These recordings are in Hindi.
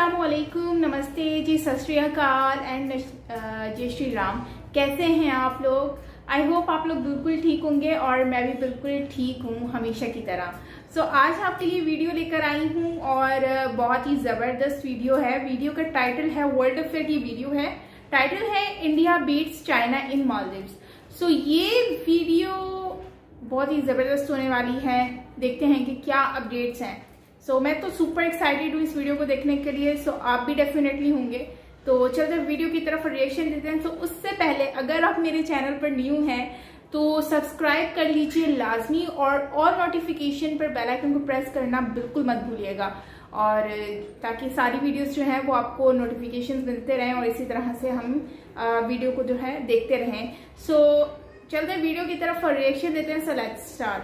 अस्सलामुअलैकुम, नमस्ते जी, सत श्री अकाल एंड जय श्री राम। कैसे हैं आप लोग? आई होप आप लोग बिल्कुल ठीक होंगे और मैं भी बिल्कुल ठीक हूँ हमेशा की तरह। सो आज आपके लिए वीडियो लेकर आई हूँ और बहुत ही ज़बरदस्त वीडियो है। वीडियो का टाइटल है, वर्ल्ड अफेयर की वीडियो है, टाइटल है India beats China in Maldives. So ये वीडियो बहुत ही ज़बरदस्त होने वाली है। देखते हैं कि क्या अपडेट्स हैं। सो मैं तो सुपर एक्साइटेड हूँ इस वीडियो को देखने के लिए। सो आप भी डेफिनेटली होंगे। तो चलते वीडियो की तरफ रिएक्शन देते हैं। तो उससे पहले अगर आप मेरे चैनल पर न्यू हैं तो सब्सक्राइब कर लीजिए लाजमी, और ऑल नोटिफिकेशन पर बेल आइकन को प्रेस करना बिल्कुल मत भूलिएगा, और ताकि सारी वीडियोस जो हैं वो आपको नोटिफिकेशंस मिलते रहें और इसी तरह से हम वीडियो को जो है देखते रहें। सो चलते हैं वीडियो की तरफ और रिएक्शन देते हैं। So let's start.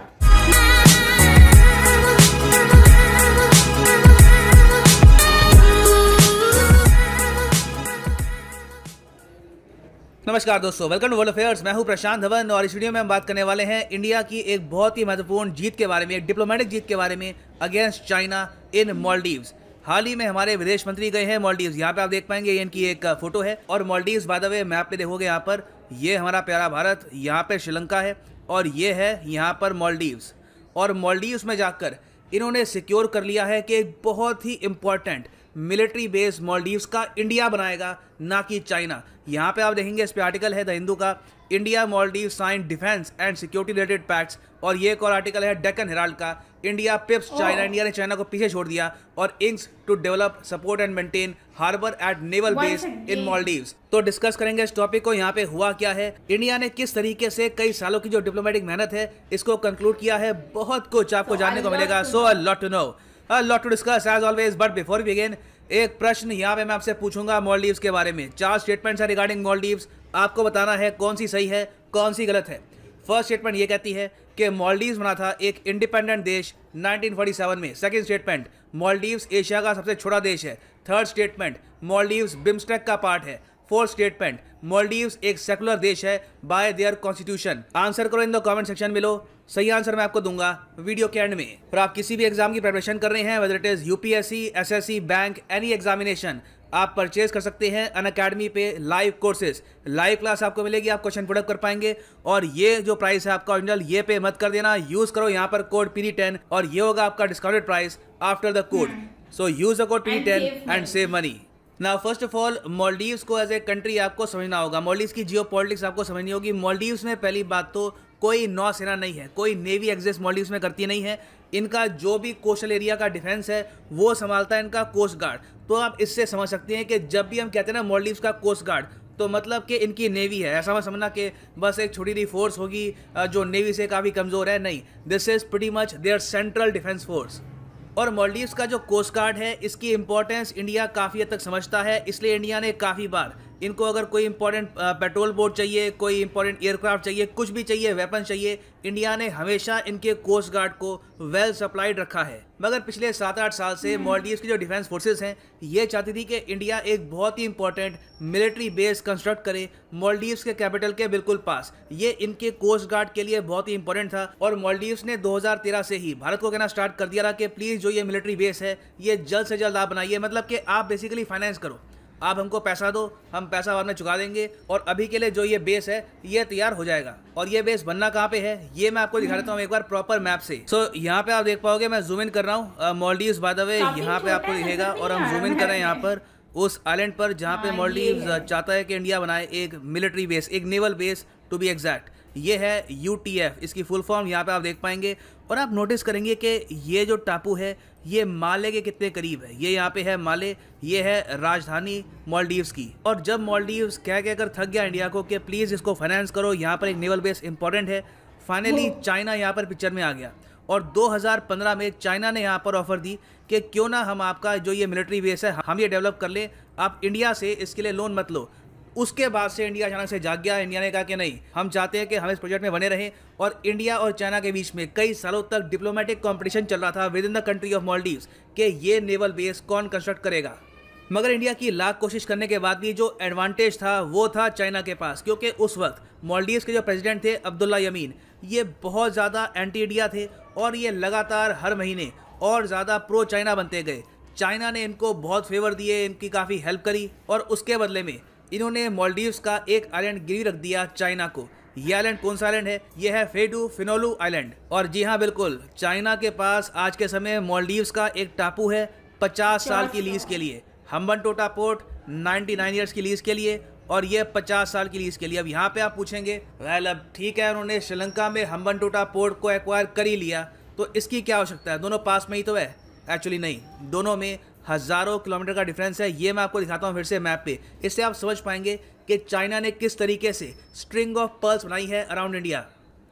नमस्कार दोस्तों, वेलकम टू वर्ल्ड अफेयर्स। मैं हूं प्रशांत धवन और इस वीडियो में हम बात करने वाले हैं इंडिया की एक बहुत ही महत्वपूर्ण जीत के बारे में, एक डिप्लोमेटिक जीत के बारे में अगेंस्ट चाइना इन मालदीव्स। हाल ही में हमारे विदेश मंत्री गए हैं मालदीव्स। यहाँ पे आप देख पाएंगे ये इनकी एक फोटो है, और Maldives by the way map पे देखोगे यहाँ पर ये हमारा प्यारा भारत, यहाँ पे श्रीलंका है और ये है यहाँ पर मालदीव्स। और मालदीव्स में जाकर इन्होंने सिक्योर कर लिया है कि एक बहुत ही इंपॉर्टेंट मिलिट्री बेस मालदीव्स का इंडिया बनाएगा, ना कि चाइना। यहाँ पे आप देखेंगे इस पे आर्टिकल है द हिंदू का, India Maldives sign defence and security related pacts. और ये एक और आर्टिकल है डेक्कन हेराल्ड का, इंडिया पिप्स चाइना, इंडिया ने चाइना को पीछे छोड़ दिया और inks to develop support and maintain harbour at naval base in Maldives. तो डिस्कस करेंगे इस टॉपिक को। यहाँ पे हुआ क्या है, इंडिया ने किस तरीके से कई सालों की जो डिप्लोमेटिक मेहनत है इसको कंक्लूड किया है, बहुत कुछ आपको जानने को मिलेगा। So a lot to know, a lot to discuss as always, but before we begin, एक प्रश्न यहाँ पे मैं आपसे पूछूंगा मालदीव्स के बारे में। 4 स्टेटमेंट्स है रिगार्डिंग मालदीव्स, आपको बताना है कौन सी सही है कौन सी गलत है। फर्स्ट स्टेटमेंट ये कहती है कि मालदीव्स बना था एक इंडिपेंडेंट देश 1947 में। सेकंड स्टेटमेंट, मालदीव्स एशिया का सबसे छोटा देश है। थर्ड स्टेटमेंट, मालदीव्स बिम्स्टेक का पार्ट है। फोर्थ स्टेटमेंट, मालदीव्स एक सेकुलर देश है बाय देयर कॉन्स्टिट्यूशन। आंसर करो in the comment section below. सही आंसर मैं आपको दूंगा वीडियो के एंड में। और आप किसी भी एग्जाम की प्रिपरेशन कर रहे हैं, whether it is UPSC, SSC, bank, any examination, आप परचेज कर सकते हैं अनअकैडमी पे लाइव कोर्सेज। लाइव क्लास आपको मिलेगी, आप क्वेश्चन पुट अप कर पाएंगे। और ये जो प्राइस है आपका ओरिजिनल, ये पे मत कर देना, यूज करो यहाँ पर कोड PD10 और ये होगा आपका discounted price after the code. So use the code PD10 and save money. Now first of all, Maldives को एज ए कंट्री आपको समझना होगा, मालदीव्स की जियो पॉलिटिक्स आपको समझनी होगी। मालदीव्स में पहली बात तो कोई नौसेना नहीं है, कोई नेवी एग्जिस्ट मालदीव्स में करती नहीं है। इनका जो भी कोस्टल एरिया का डिफेंस है वो संभालता है इनका कोस्ट गार्ड। तो आप इससे समझ सकते हैं कि जब भी हम कहते हैं ना मालदीव्स का कोस्ट गार्ड, तो मतलब कि इनकी नेवी है। ऐसा मत समझना कि बस एक छोटी सी फोर्स होगी जो नेवी से काफ़ी कमज़ोर है, नहीं, this is pretty much their central defence force. और मालदीव्स का जो कोस्ट गार्ड है इसकी इंपॉर्टेंस इंडिया काफ़ी हद तक समझता है, इसलिए इंडिया ने काफ़ी बार इनको अगर कोई इंपॉर्टेंट पेट्रोल बोट चाहिए, कोई इंपॉर्टेंट एयरक्राफ्ट चाहिए, कुछ भी चाहिए, वेपन चाहिए, इंडिया ने हमेशा इनके कोस्ट गार्ड को वेल सप्लाइड रखा है। मगर पिछले 7-8 साल से मालदीव्स की जो डिफेंस फोर्सेस हैं ये चाहती थी कि इंडिया एक बहुत ही इंपॉर्टेंट मिलिट्री बेस कंस्ट्रक्ट करे मालदीव्स के कैपिटल के बिल्कुल पास। ये इनके कोस्ट गार्ड के लिए बहुत ही इंपॉर्टेंट था। और मालदीव्स ने 2013 से ही भारत को कहना स्टार्ट कर दिया था कि प्लीज़ जो ये मिलिट्री बेस है ये जल्द से जल्द आप बनाइए, मतलब कि आप बेसिकली फाइनेंस करो, आप हमको पैसा दो, हम पैसा बाद में चुका देंगे, और अभी के लिए जो ये बेस है ये तैयार हो जाएगा। और ये बेस बनना कहाँ पे है ये मैं आपको दिखा देता हूँ एक बार प्रॉपर मैप से। सो यहाँ पे आप देख पाओगे, मैं जूम इन कर रहा हूँ, मालदीव्स बाय द वे यहाँ पे आपको दिखेगा। और हम जूम इन कर रहे हैं यहाँ पर उस आइलैंड पर जहाँ पे मालदीव्स चाहता है कि इंडिया बनाए एक मिलिट्री बेस, एक naval base to be exact. ये है UTF, इसकी फुल फॉर्म यहाँ पे आप देख पाएंगे। और आप नोटिस करेंगे कि ये जो टापू है ये माले के कितने करीब है। ये यहाँ पे है माले, ये है राजधानी मालदीव्स की। और जब मालदीव्स कह कहकर थक गया इंडिया को कि प्लीज़ इसको फाइनेंस करो, यहाँ पर एक नेवल बेस इंपॉर्टेंट है, फाइनली चाइना यहाँ पर पिक्चर में आ गया। और 2015 में चाइना ने यहाँ पर ऑफर दी कि क्यों ना हम आपका जो ये मिलिट्री बेस है हम ये डेवलप कर लें, आप इंडिया से इसके लिए लोन मत लो। उसके बाद से इंडिया अचानक से जाग गया। इंडिया ने कहा कि नहीं, हम चाहते हैं कि हम इस प्रोजेक्ट में बने रहें। और इंडिया और चाइना के बीच में कई सालों तक डिप्लोमेटिक कंपटीशन चल रहा था with in the country of Maldives कि ये नेवल बेस कौन कंस्ट्रक्ट करेगा। मगर इंडिया की लाख कोशिश करने के बाद भी जो एडवांटेज था वो था चाइना के पास, क्योंकि उस वक्त मालदीव्स के जो प्रेसिडेंट थे अब्दुल्ला यमीन, ये बहुत ज़्यादा एंटी इंडिया थे और ये लगातार हर महीने और ज़्यादा प्रो चाइना बनते गए। चाइना ने इनको बहुत फेवर दिए, इनकी काफ़ी हेल्प करी और उसके बदले में इन्होंने मालदीव्स का एक आइलैंड गिरवी रख दिया चाइना को। ये आइलैंड कौन सा आइलैंड है? ये है फेडू फिनोलू आइलैंड। और जी हाँ बिल्कुल, चाइना के पास आज के समय मालदीव्स का एक टापू है 50 साल की लीज के लिए। हम्बनटोटा पोर्ट 99 ईयर्स की लीज के लिए और ये 50 साल की लीज के लिए। अब यहाँ पे आप पूछेंगे वेल अब ठीक है, उन्होंने श्रीलंका में हम्बनटोटा पोर्ट को एक्वायर कर ही लिया तो इसकी क्या आवश्यकता है, दोनों पास में ही तो है। एक्चुअली नहीं, दोनों में हज़ारों किलोमीटर का डिफरेंस है। ये मैं आपको दिखाता हूँ फिर से मैप पे, इससे आप समझ पाएंगे कि चाइना ने किस तरीके से स्ट्रिंग ऑफ पर्ल्स बनाई है अराउंड इंडिया।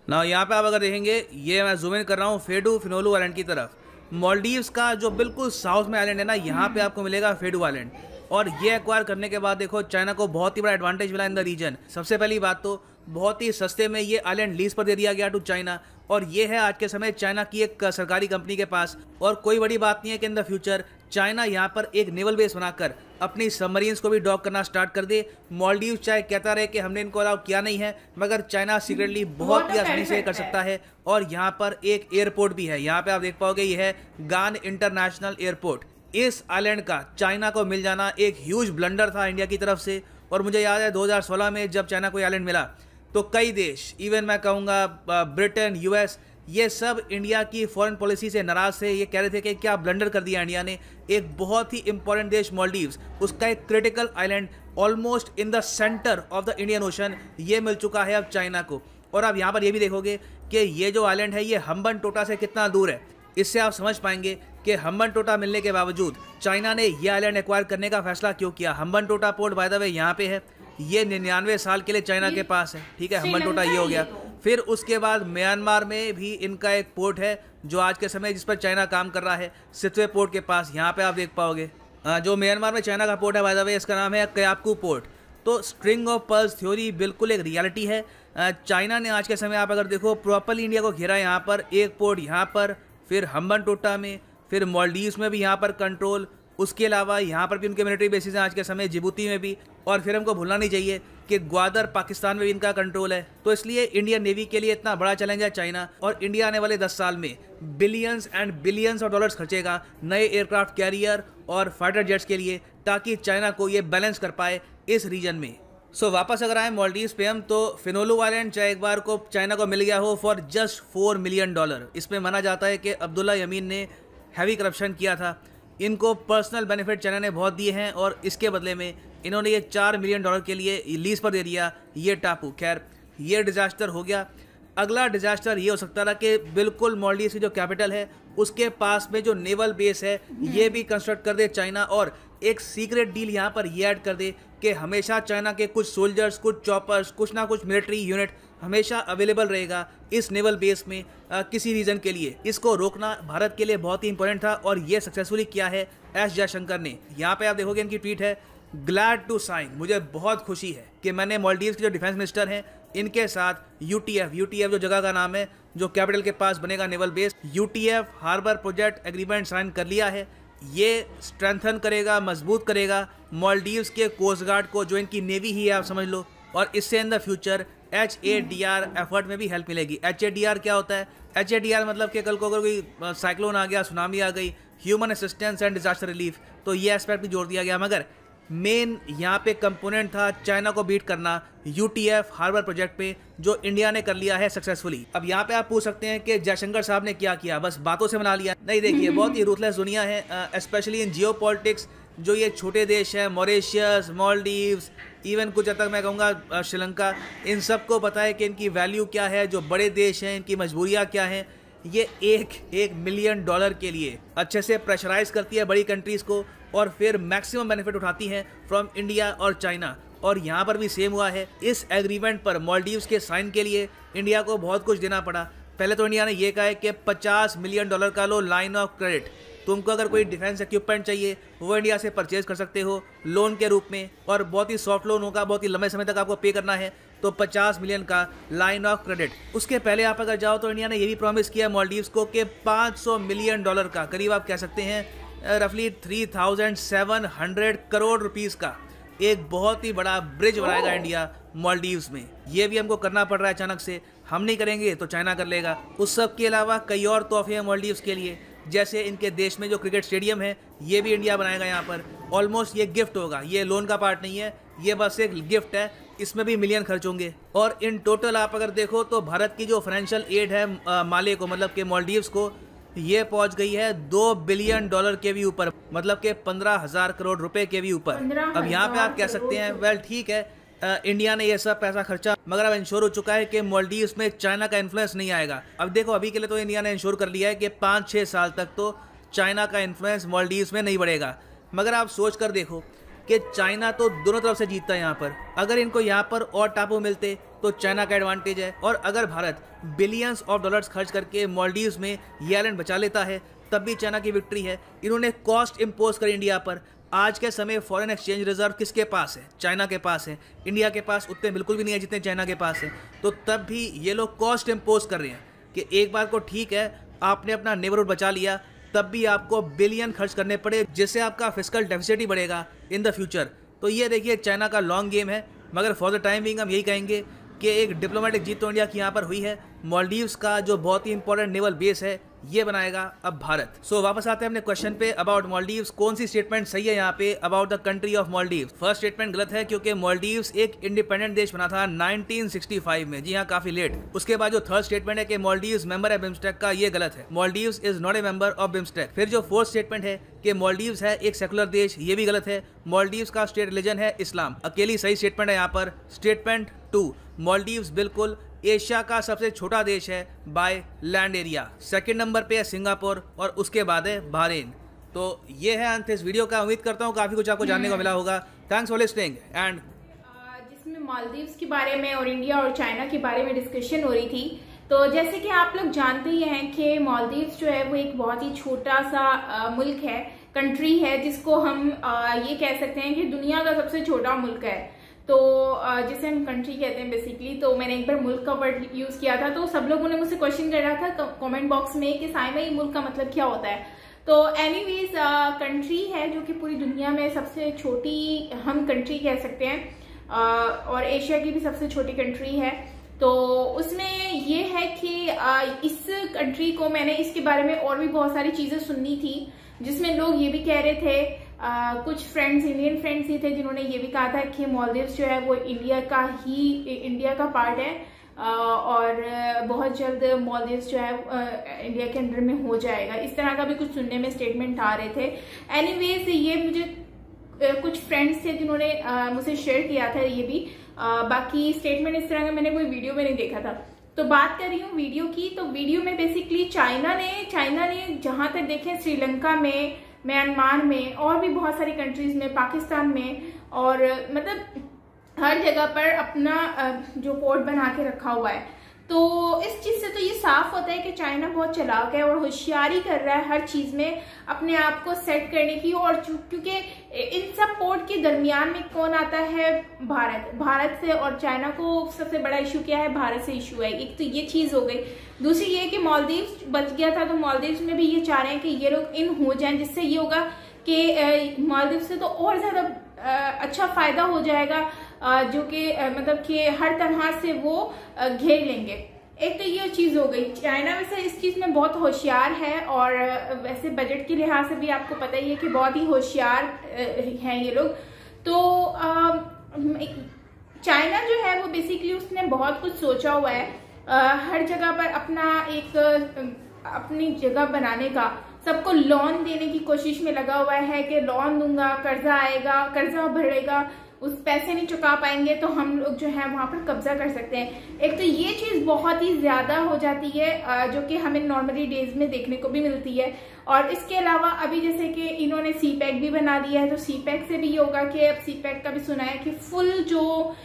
ना यहाँ पे आप अगर देखेंगे, ये मैं जूम इन कर रहा हूँ फेडू फिनोलू आइलैंड की तरफ। मालदीव्स का जो बिल्कुल साउथ में आइलैंड है ना, यहाँ पे आपको मिलेगा फेडू आइलैंड। और ये एक्वायर करने के बाद देखो चाइना को बहुत ही बड़ा एडवांटेज मिला इन द रीजन। सबसे पहली बात तो बहुत ही सस्ते में ये आइलैंड लीज पर दे दिया गया टू चाइना और ये है आज के समय चाइना की एक सरकारी कंपनी के पास। और कोई बड़ी बात नहीं है कि इन द फ्यूचर चाइना यहाँ पर एक नेवल बेस बनाकर अपनी सबमरीन्स को भी डॉक करना स्टार्ट कर दे। मालदीव चाहे कहता रहे कि हमने इनको अलाउ किया नहीं है, मगर चाइना सीक्रेटली बहुत ही आसानी से कर सकता है। और यहाँ पर एक एयरपोर्ट भी है, यहाँ पे आप देख पाओगे, ये है गान इंटरनेशनल एयरपोर्ट। इस आइलैंड का चाइना को मिल जाना एक ह्यूज ब्लंडर था इंडिया की तरफ से। और मुझे याद है 2016 में जब चाइना को आइलैंड मिला तो कई देश, इवन मैं कहूँगा ब्रिटेन, यूएस, ये सब इंडिया की फॉरेन पॉलिसी से नाराज थे। ये कह रहे थे कि क्या ब्लंडर कर दिया इंडिया ने। एक बहुत ही इंपॉर्टेंट देश मालदीव्स, उसका एक critical island almost in the centre of the Indian ocean, ये मिल चुका है अब चाइना को। और अब यहाँ पर ये भी देखोगे कि ये जो आइलैंड है ये हम्बनटोटा से कितना दूर है। इससे आप समझ पाएंगे कि हम्बनटोटा मिलने के बावजूद चाइना ने ये आइलैंड एक्वायर करने का फैसला क्यों किया। Hambantota port by the way यहाँ पे है, ये 99 साल के लिए चाइना के पास है, ठीक है। हम्बनटोटा ये हो गया। फिर उसके बाद म्यांमार में भी इनका एक पोर्ट है जो आज के समय जिस पर चाइना काम कर रहा है, सितवे पोर्ट के पास। यहाँ पे आप देख पाओगे जो म्यांमार में चाइना का पोर्ट है बाय द वे, इसका नाम है कयापकू पोर्ट। तो स्ट्रिंग ऑफ पर्ल्स थ्योरी बिल्कुल एक रियलिटी है। चाइना ने आज के समय आप अगर देखो प्रॉपरली इंडिया को घेरा। यहाँ पर एक पोर्ट यहाँ पर, फिर हम्बनटोटा में, फिर मालदीव्स में भी यहाँ पर कंट्रोल। उसके अलावा यहाँ पर भी उनके मिलिट्री बेसिस हैं आज के समय, जिबूती में भी। और फिर हमको भूलना नहीं चाहिए कि ग्वादर पाकिस्तान में भी इनका कंट्रोल है। तो इसलिए इंडियन नेवी के लिए इतना बड़ा चैलेंज है चाइना। और इंडिया आने वाले 10 साल में billions and billions of dollars खर्चेगा नए एयरक्राफ्ट कैरियर और फाइटर जेट्स के लिए, ताकि चाइना को ये बैलेंस कर पाए इस रीजन में। सो वापस अगर आए मालदीव्स पे हम, तो फिनोलू आइलैंड चाहे एक बार को चाइना को मिल गया हो फॉर जस्ट $4 मिलियन। इसमें माना जाता है कि अब्दुल्ला यमीन ने हैवी करप्शन किया था। इनको पर्सनल बेनिफिट चाइना ने बहुत दिए हैं और इसके बदले में इन्होंने ये $4 मिलियन के लिए लीज पर दे दिया ये टापू। खैर ये डिजास्टर हो गया। अगला डिजास्टर ये हो सकता था कि बिल्कुल मालदीव्स की जो कैपिटल है उसके पास में जो नेवल बेस है ये भी कंस्ट्रक्ट कर दे चाइना। और एक सीक्रेट डील यहाँ पर ये ऐड कर दे कि हमेशा चाइना के कुछ सोल्जर्स, कुछ चॉपर्स, कुछ ना कुछ मिलिट्री यूनिट हमेशा अवेलेबल रहेगा इस नेवल बेस में किसी रीजन के लिए। इसको रोकना भारत के लिए बहुत ही इंपॉर्टेंट था और ये सक्सेसफुली किया है एस जयशंकर ने। यहाँ पे आप देखोगे इनकी ट्वीट है, ग्लैड टू साइन, मुझे बहुत खुशी है कि मैंने मालदीव्स के जो डिफेंस मिनिस्टर हैं इनके साथ यूटीएफ जो जगह का नाम है जो कैपिटल के पास बनेगा naval base, UTF harbour project agreement sign कर लिया है। ये स्ट्रेंथन करेगा, मजबूत करेगा मालदीव्स के कोस्ट गार्ड को, जो इनकी नेवी ही है आप समझ लो। और इससे in the future HADR effort में भी हेल्प मिलेगी। HADR क्या होता है? HADR मतलब कि कल को अगर कोई साइक्लोन आ गया, सुनामी आ गई, human assistance and disaster relief, तो ये एस्पेक्ट भी जोड़ दिया गया। मगर मेन यहाँ पे कंपोनेंट था चाइना को बीट करना यूटीएफ हार्बर प्रोजेक्ट पे, जो इंडिया ने कर लिया है सक्सेसफुली। अब यहाँ पे आप पूछ सकते हैं कि जयशंकर साहब ने क्या किया, बस बातों से बना लिया? नहीं, देखिए बहुत ही रूथलेस दुनिया है, स्पेशली इन जियो पॉलिटिक्स। जो ये छोटे देश हैं, मॉरिशस, मालदीव्स, इवन कुछ हद तक मैं कहूँगा श्रीलंका, इन सबको पता है कि इनकी वैल्यू क्या है। जो बड़े देश हैं इनकी मजबूरियाँ क्या हैं। ये $1 मिलियन के लिए अच्छे से प्रेशराइज करती है बड़ी कंट्रीज़ को और फिर मैक्सिमम बेनिफिट उठाती हैं फ्रॉम इंडिया और चाइना। और यहाँ पर भी सेम हुआ है। इस एग्रीमेंट पर मालदीव्स के साइन के लिए इंडिया को बहुत कुछ देना पड़ा। पहले तो इंडिया ने ये कहा है कि $50 मिलियन का लो लाइन ऑफ क्रेडिट, तुमको अगर कोई डिफेंस इक्विपमेंट चाहिए वो इंडिया से परचेज कर सकते हो लोन के रूप में, और बहुत ही सॉफ्ट लोन होगा, बहुत ही लंबे समय तक आपको पे करना है, तो 50 मिलियन का लाइन ऑफ क्रेडिट। उसके पहले आप अगर जाओ तो इंडिया ने ये भी प्रॉमिस किया मालदीव्स को कि $500 मिलियन का, करीब आप कह सकते हैं रफली 3700 करोड़ रुपीस का एक बहुत ही बड़ा ब्रिज बनाएगा इंडिया मालदीव्स में। ये भी हमको करना पड़ रहा है अचानक से, हम नहीं करेंगे तो चाइना कर लेगा। उस सब के अलावा कई और तोहफे हैं मालदीव्स के लिए, जैसे इनके देश में जो क्रिकेट स्टेडियम है ये भी इंडिया बनाएगा यहाँ पर। ऑलमोस्ट ये गिफ्ट होगा, ये लोन का पार्ट नहीं है, ये बस एक गिफ्ट है, इसमें भी मिलियन खर्च होंगे। और इन टोटल आप अगर देखो तो भारत की जो फाइनेंशियल एड है माले को, मतलब कि मालदीव्स को, ये पहुंच गई है $2 बिलियन के भी ऊपर, मतलब कि 15,000 करोड़ रुपए के भी ऊपर। अब यहाँ पे आप कह सकते हैं वेल ठीक है, इंडिया ने ये सब पैसा खर्चा, मगर अब इंश्योर हो चुका है कि मालदीव्स में चाइना का इन्फ्लुएंस नहीं आएगा। अब देखो अभी के लिए तो इंडिया ने इंश्योर कर लिया है कि 5-6 साल तक तो चाइना का इन्फ्लुएंस मालदीव्स में नहीं बढ़ेगा। मगर आप सोच कर देखो कि चाइना तो दोनों तरफ से जीतता है यहाँ पर। अगर इनको यहाँ पर और टापू मिलते तो चाइना का एडवांटेज है, और अगर भारत बिलियंस ऑफ डॉलर्स खर्च करके मालदीव्स में ये आइलैंड बचा लेता है तब भी चाइना की विक्ट्री है। इन्होंने कॉस्ट इम्पोज कर इंडिया पर। आज के समय फॉरेन एक्सचेंज रिजर्व किसके पास है? चाइना के पास है। इंडिया के पास उतने बिल्कुल भी नहीं है जितने चाइना के पास है। तो तब भी ये लोग कॉस्ट इम्पोज कर रहे हैं कि एक बार को ठीक है आपने अपना नेबरहुड बचा लिया, तब भी आपको बिलियन खर्च करने पड़े, जिससे आपका फिस्कल डेफिसिट ही बढ़ेगा इन द फ्यूचर। तो ये देखिए चाइना का लॉन्ग गेम है, मगर फॉर द टाइम बिंग हम यही कहेंगे कि एक डिप्लोमेटिक जीत तो इंडिया की यहाँ पर हुई है। मालदीव्स का जो बहुत ही इंपॉर्टेंट नेवल बेस है ये बनाएगा अब भारत। सो वापस आते हैं अपने क्वेश्चन पे अबाउट मालदीव्स। कौन सी स्टेटमेंट सही है यहाँ पे about the country of Maldives? First statement गलत है, क्योंकि मालदीव्स एक इंडिपेंडेंट देश बना था 1965 में। जी हाँ, काफी लेट। उसके बाद जो थर्ड स्टेटमेंट है कि मालदीव्स मेंबर है बिम्स्टेक का, ये गलत है। Maldives is not a member of BIMSTEC. फिर जो फोर्थ स्टेटमेंट है कि मालदीव्स है एक सेकुलर देश, ये भी गलत है। मालदीव्स का स्टेट रिलीजन है इस्लाम। अकेली सही स्टेटमेंट है यहाँ पर स्टेटमेंट 2। मालदीव्स बिल्कुल एशिया का सबसे छोटा देश है by land area. Second number पे है सिंगापुर और उसके बाद है बहरीन। तो ये है अंत इस वीडियो का। उम्मीद करता हूँ काफ़ी कुछ आपको जानने को मिला होगा। Thanks for listening. एंड जिसमें मालदीव्स के बारे में और इंडिया और चाइना के बारे में डिस्कशन हो रही थी। तो जैसे कि आप लोग जानते ही हैं कि मालदीव्स जो है वो एक बहुत ही छोटा सा मुल्क है, कंट्री है, जिसको हम ये कह सकते हैं कि दुनिया का सबसे छोटा मुल्क है। तो जिसे हम कंट्री कहते हैं बेसिकली। तो मैंने एक बार मुल्क का वर्ड यूज किया था, तो सब लोगों ने मुझसे क्वेश्चन कर रहा था कमेंट बॉक्स में कि साइमा ये मुल्क का मतलब क्या होता है। तो एनीवेज कंट्री है जो कि पूरी दुनिया में सबसे छोटी हम कंट्री कह सकते हैं, और एशिया की भी सबसे छोटी कंट्री है। तो उसमें ये है कि इस कंट्री को मैंने इसके बारे में और भी बहुत सारी चीजें सुननी थी, जिसमें लोग ये भी कह रहे थे, कुछ फ्रेंड्स, इंडियन फ्रेंड्स ही थे जिन्होंने ये भी कहा था कि मालदीव्स जो है वो इंडिया का पार्ट है, और बहुत जल्द मालदीव्स जो है इंडिया के अंडर में हो जाएगा। इस तरह का भी कुछ सुनने में स्टेटमेंट आ रहे थे। एनीवेज ये मुझे कुछ फ्रेंड्स थे जिन्होंने मुझसे शेयर किया था ये भी। बाकी स्टेटमेंट इस तरह का मैंने कोई वीडियो में नहीं देखा था। तो बात कर रही हूँ वीडियो की। तो वीडियो में बेसिकली चाइना ने जहां तक देखें श्रीलंका में, म्यांमार में, और भी बहुत सारी कंट्रीज में, पाकिस्तान में, और मतलब हर जगह पर अपना जो पोर्ट बना के रखा हुआ है। तो इस चीज से तो ये साफ होता है कि चाइना बहुत चालाक है और होशियारी कर रहा है हर चीज में अपने आप को सेट करने की। और क्योंकि इन सब पोर्ट के दरमियान में कौन आता है? भारत से। और चाइना को सबसे बड़ा इशू क्या है? भारत से इशू है। एक तो ये चीज हो गई। दूसरी ये कि मालदीव्स बच गया था, तो मालदीव्स में भी ये चाह रहे हैं कि ये लोग इन हो जाएं, जिससे ये होगा कि मालदीव से तो और ज्यादा अच्छा फायदा हो जाएगा, जो कि मतलब कि हर तरह से वो घेर लेंगे। एक तो ये चीज हो गई। चाइना वैसे इस चीज में बहुत होशियार है, और वैसे बजट के लिहाज से भी आपको पता ही है कि बहुत ही होशियार हैं ये लोग। तो चाइना जो है वो बेसिकली उसने बहुत कुछ सोचा हुआ है, हर जगह पर अपनी जगह बनाने का, सबको लोन देने की कोशिश में लगा हुआ है कि लोन दूंगा, कर्जा आएगा, कर्जा बढ़ेगा, उस पैसे नहीं चुका पाएंगे तो हम लोग जो है वहां पर कब्जा कर सकते हैं। एक तो ये चीज बहुत ही ज्यादा हो जाती है, जो कि हमें नॉर्मली डेज में देखने को भी मिलती है। और इसके अलावा अभी जैसे कि इन्होंने सीपैक भी बना दिया है, तो सीपैक से भी ये होगा कि अब सीपैक का भी सुना है कि फुल जो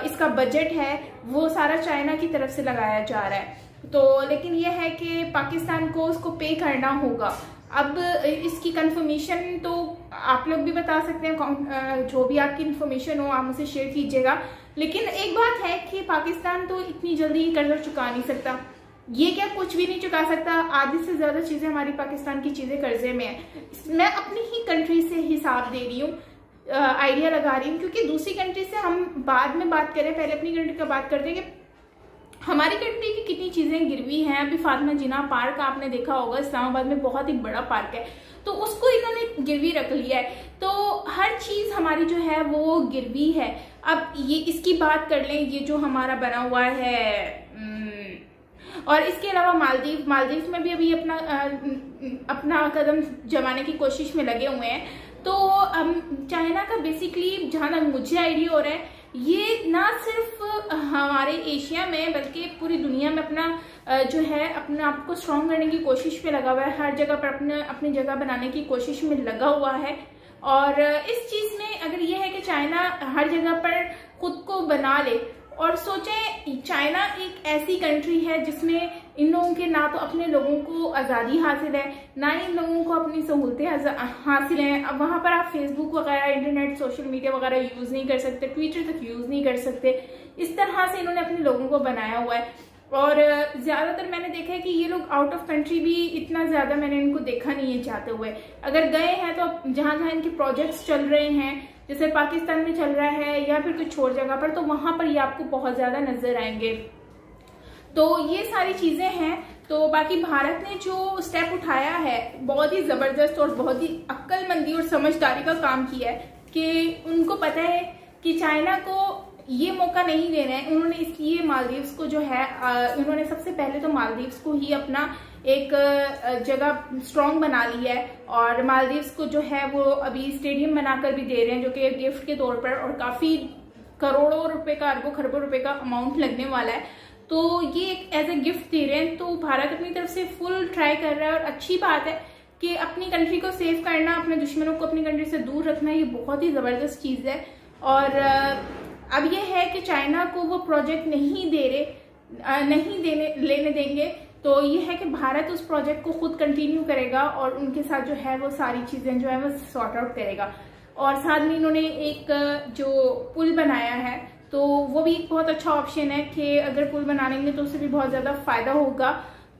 इसका बजट है वो सारा चाइना की तरफ से लगाया जा रहा है। तो लेकिन ये है कि पाकिस्तान को उसको पे करना होगा। अब इसकी कंफर्मेशन तो आप लोग भी बता सकते हैं, जो भी आपकी इन्फॉर्मेशन हो आप मुझसे शेयर कीजिएगा। लेकिन एक बात है कि पाकिस्तान तो इतनी जल्दी कर्जा चुका नहीं सकता। ये क्या कुछ भी नहीं चुका सकता? आधी से ज्यादा चीजें हमारी पाकिस्तान की चीजें कर्जे में है। मैं अपनी ही कंट्री से हिसाब दे रही हूँ, आइडिया लगा रही हूँ, क्योंकि दूसरी कंट्री से हम बाद में बात करें, पहले अपनी कंट्री का बात करते हैं कि हमारी कंट्री की कितनी चीजें गिरवी हैं। अभी फातिमा जिन्ना पार्क आपने देखा होगा, इस्लामाबाद में बहुत ही बड़ा पार्क है, तो उसको इन्होंने गिरवी रख लिया है। तो हर चीज हमारी जो है वो गिरवी है। अब ये इसकी बात कर लें, ये जो हमारा बना हुआ है, और इसके अलावा मालदीव में भी अभी अपना कदम जमाने की कोशिश में लगे हुए हैं। तो चाइना का बेसिकली जहां तक मुझे आइडिया हो रहा है, ये ना सिर्फ हमारे एशिया में बल्कि पूरी दुनिया में अपना जो है अपने आप को स्ट्रॉन्ग करने की कोशिश में लगा हुआ है। हर जगह पर अपनी जगह बनाने की कोशिश में लगा हुआ है। और इस चीज में अगर ये है कि चाइना हर जगह पर खुद को बना ले, और सोचें चाइना एक ऐसी कंट्री है जिसमें इन लोगों के ना तो अपने लोगों को आज़ादी हासिल है, ना इन लोगों को अपनी सहूलतें हासिल हैं। अब वहाँ पर आप फेसबुक वगैरह, इंटरनेट, सोशल मीडिया वगैरह यूज़ नहीं कर सकते, ट्विटर तक यूज़ नहीं कर सकते। इस तरह से इन्होंने अपने लोगों को बनाया हुआ है। और ज़्यादातर मैंने देखा है कि ये लोग आउट ऑफ कंट्री भी इतना ज़्यादा मैंने इनको देखा नहीं है जाते हुए। अगर गए हैं तो जहाँ जहाँ इनके प्रोजेक्ट्स चल रहे हैं, जैसे पाकिस्तान में चल रहा है या फिर कुछ और जगह पर, तो वहां पर ये आपको बहुत ज्यादा नजर आएंगे। तो ये सारी चीजें हैं। तो बाकी भारत ने जो स्टेप उठाया है बहुत ही जबरदस्त और बहुत ही अक्लमंदी और समझदारी का काम किया है कि उनको पता है कि चाइना को ये मौका नहीं देना है। उन्होंने इसलिए मालदीव्स को जो है उन्होंने सबसे पहले तो मालदीव्स को ही अपना एक जगह स्ट्रॉन्ग बना लिया है, और मालदीव्स को जो है वो अभी स्टेडियम बनाकर भी दे रहे हैं, जो कि गिफ्ट के तौर पर, और काफी करोड़ों रुपए का, अरबों खरबों रुपए का अमाउंट लगने वाला है। तो ये एक एज ए गिफ्ट दे रहे हैं। तो भारत अपनी तरफ से फुल ट्राई कर रहा है, और अच्छी बात है कि अपनी कंट्री को सेव करना, अपने दुश्मनों को अपनी कंट्री से दूर रखना, ये बहुत ही जबरदस्त चीज है। और अब ये है कि चाइना को वो प्रोजेक्ट नहीं लेने देंगे। तो ये है कि भारत उस प्रोजेक्ट को खुद कंटिन्यू करेगा और उनके साथ जो है वो सारी चीजें जो है वो सॉर्ट आउट करेगा। और साथ में इन्होंने एक जो पुल बनाया है, तो वो भी एक बहुत अच्छा ऑप्शन है कि अगर पुल बना लेंगे तो उससे भी बहुत ज्यादा फायदा होगा।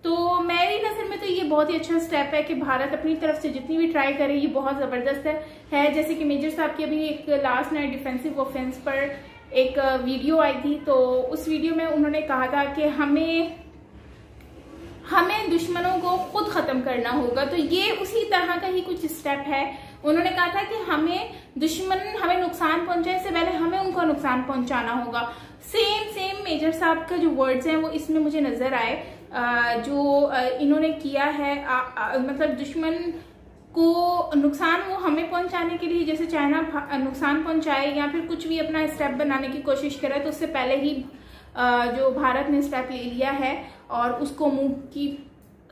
तो मेरी नजर में तो ये बहुत ही अच्छा स्टेप है कि भारत अपनी तरफ से जितनी भी ट्राई करे, ये बहुत जबरदस्त है। जैसे कि मेजर साहब की अभी एक लास्ट नाइट डिफेंसिव ऑफेंस पर एक वीडियो आई थी, तो उस वीडियो में उन्होंने कहा था कि हमें दुश्मनों को खुद खत्म करना होगा। तो ये उसी तरह का ही कुछ स्टेप है। उन्होंने कहा था कि दुश्मन हमें नुकसान पहुंचाए इससे पहले हमें उनको नुकसान पहुंचाना होगा। सेम मेजर साहब का जो वर्ड्स हैं वो इसमें मुझे नजर आए, जो इन्होंने किया है। मतलब दुश्मन को नुकसान वो हमें पहुंचाने के लिए, जैसे चाइना नुकसान पहुंचाए या फिर कुछ भी अपना स्टेप बनाने की कोशिश करे, तो उससे पहले ही जो भारत ने स्टेप ले लिया है और उसको मुंह की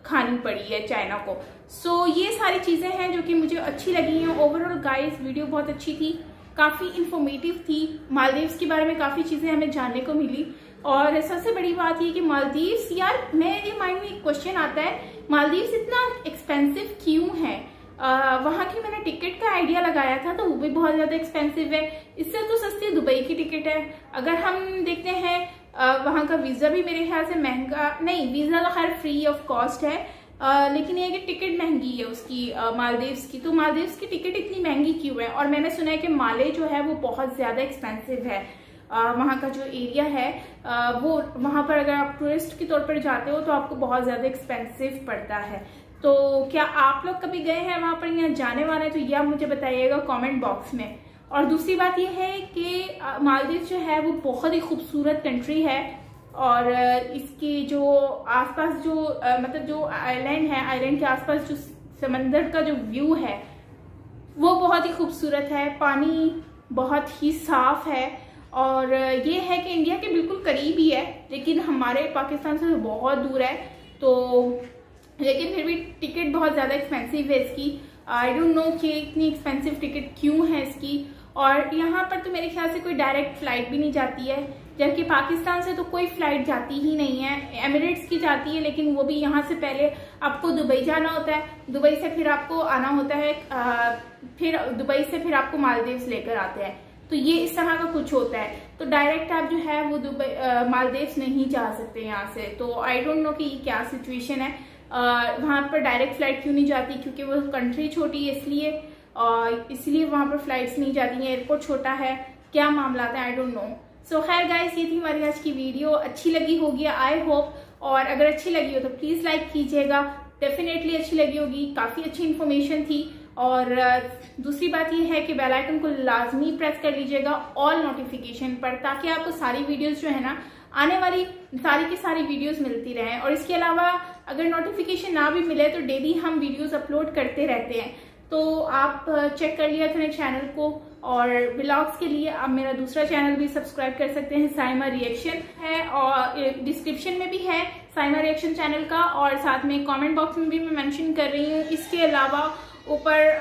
खानी पड़ी है चाइना को। सो ये सारी चीजें हैं जो कि मुझे अच्छी लगी हैं। ओवरऑल गाइस वीडियो बहुत अच्छी थी, काफी इंफॉर्मेटिव थी। मालदीव्स के बारे में काफी चीजें हमें जानने को मिली। और सबसे बड़ी बात ये कि मालदीव्स, यार मेरे माइंड में एक क्वेश्चन आता है, मालदीव्स इतना एक्सपेंसिव क्यों है? वहां की मैंने टिकट का आइडिया लगाया था तो वो भी बहुत ज्यादा एक्सपेंसिव है। इससे तो सस्ती दुबई की टिकट है। अगर हम देखते हैं वहां का वीजा भी मेरे ख्याल से महंगा नहीं, वीजा तो खैर फ्री ऑफ कॉस्ट है, लेकिन ये कि टिकट महंगी है उसकी मालदीव्स की। तो मालदीव्स की टिकट इतनी महंगी क्यों है? और मैंने सुना है कि माले जो है वो बहुत ज्यादा एक्सपेंसिव है। वहाँ का जो एरिया है वो वहाँ पर अगर आप टूरिस्ट के तौर पर जाते हो तो आपको बहुत ज्यादा एक्सपेंसिव पड़ता है। तो क्या आप लोग कभी गए हैं वहां पर या जाने वाले हैं? तो यह मुझे बताइएगा कमेंट बॉक्स में। और दूसरी बात यह है कि मालदीव जो है वो बहुत ही खूबसूरत कंट्री है, और इसकी जो आसपास जो मतलब जो आइलैंड है, आइलैंड के आसपास जो समंदर का जो व्यू है वो बहुत ही खूबसूरत है। पानी बहुत ही साफ है, और ये है कि इंडिया के बिल्कुल करीब ही है, लेकिन हमारे पाकिस्तान से बहुत दूर है। तो लेकिन फिर भी टिकट बहुत ज्यादा एक्सपेंसिव है इसकी। आई डोंट नो कि इतनी एक्सपेंसिव टिकट क्यों है इसकी। और यहाँ पर तो मेरे ख्याल से कोई डायरेक्ट फ्लाइट भी नहीं जाती है, जबकि पाकिस्तान से तो कोई फ्लाइट जाती ही नहीं है। एमिरेट्स की जाती है, लेकिन वो भी यहाँ से पहले आपको दुबई जाना होता है, दुबई से फिर आपको आना होता है, फिर दुबई से फिर आपको मालदीव्स लेकर आते हैं। तो ये इस तरह का कुछ होता है। तो डायरेक्ट आप जो है वो दुबई मालदीव्स नहीं जा सकते यहाँ से। तो आई डोंट नो कि ये क्या सिचुएशन है, वहां पर डायरेक्ट फ्लाइट क्यों नहीं जाती? क्योंकि वो कंट्री छोटी है इसलिए वहां पर फ्लाइट्स नहीं जाती हैं, एयरपोर्ट छोटा है, क्या मामला है आई डोंट नो। सो खैर गाइस, ये थी हमारी आज की वीडियो। अच्छी लगी होगी आई होप, और अगर अच्छी लगी हो तो प्लीज लाइक कीजिएगा। डेफिनेटली अच्छी लगी होगी, काफी अच्छी इन्फॉर्मेशन थी। और दूसरी बात ये है कि बेल आइकन को लाजमी प्रेस कर लीजिएगा ऑल नोटिफिकेशन पर, ताकि आपको सारी वीडियोस जो है ना आने वाली सारी की सारी वीडियोस मिलती रहें। और इसके अलावा अगर नोटिफिकेशन ना भी मिले तो डेली हम वीडियोस अपलोड करते रहते हैं, तो आप चेक कर लिया करें चैनल को। और व्लॉग्स के लिए आप मेरा दूसरा चैनल भी सब्सक्राइब कर सकते हैं, साइमा रिएक्शन है, और डिस्क्रिप्शन में भी है साइमा रिएक्शन चैनल का, और साथ में कमेंट बॉक्स में भी मैं मेंशन कर रही हूँ। इसके अलावा ऊपर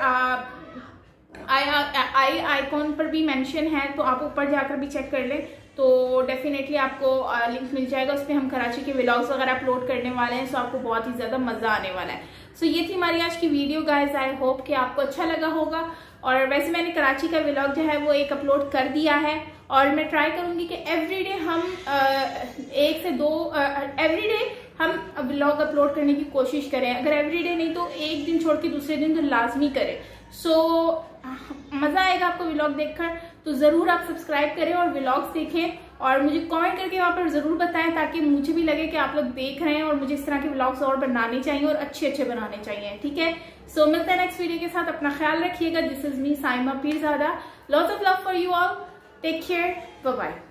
आई आइकॉन पर भी मेंशन है, तो आप ऊपर जाकर भी चेक कर लें, तो डेफिनेटली आपको लिंक मिल जाएगा। उस पर हम कराची के व्लॉग्स वगैरह अपलोड करने वाले हैं, सो आपको बहुत ही ज्यादा मजा आने वाला है। सो ये थी हमारी आज की वीडियो गाइस, आई होप कि आपको अच्छा लगा होगा। और वैसे मैंने कराची का व्लॉग जो है वो एक अपलोड कर दिया है, और मैं ट्राई करूंगी कि एवरीडे हम 1 से 2 एवरीडे हम व्लॉग अपलोड करने की कोशिश करें। अगर एवरीडे नहीं तो एक दिन छोड़ के दूसरे दिन तो लाजमी करें। सो मजा आएगा आपको व्लॉग देखकर, तो जरूर आप सब्सक्राइब करें और व्लॉग्स देखें, और मुझे कमेंट करके वहां पर जरूर बताएं, ताकि मुझे भी लगे कि आप लोग देख रहे हैं और मुझे इस तरह के व्लॉग्स और बनाने चाहिए और अच्छे अच्छे बनाने चाहिए। ठीक है, सो मिलते हैं नेक्स्ट वीडियो के साथ। अपना ख्याल रखिएगा। This is me Saima Pirzada. Lots of love for you all. Take care, bye bye.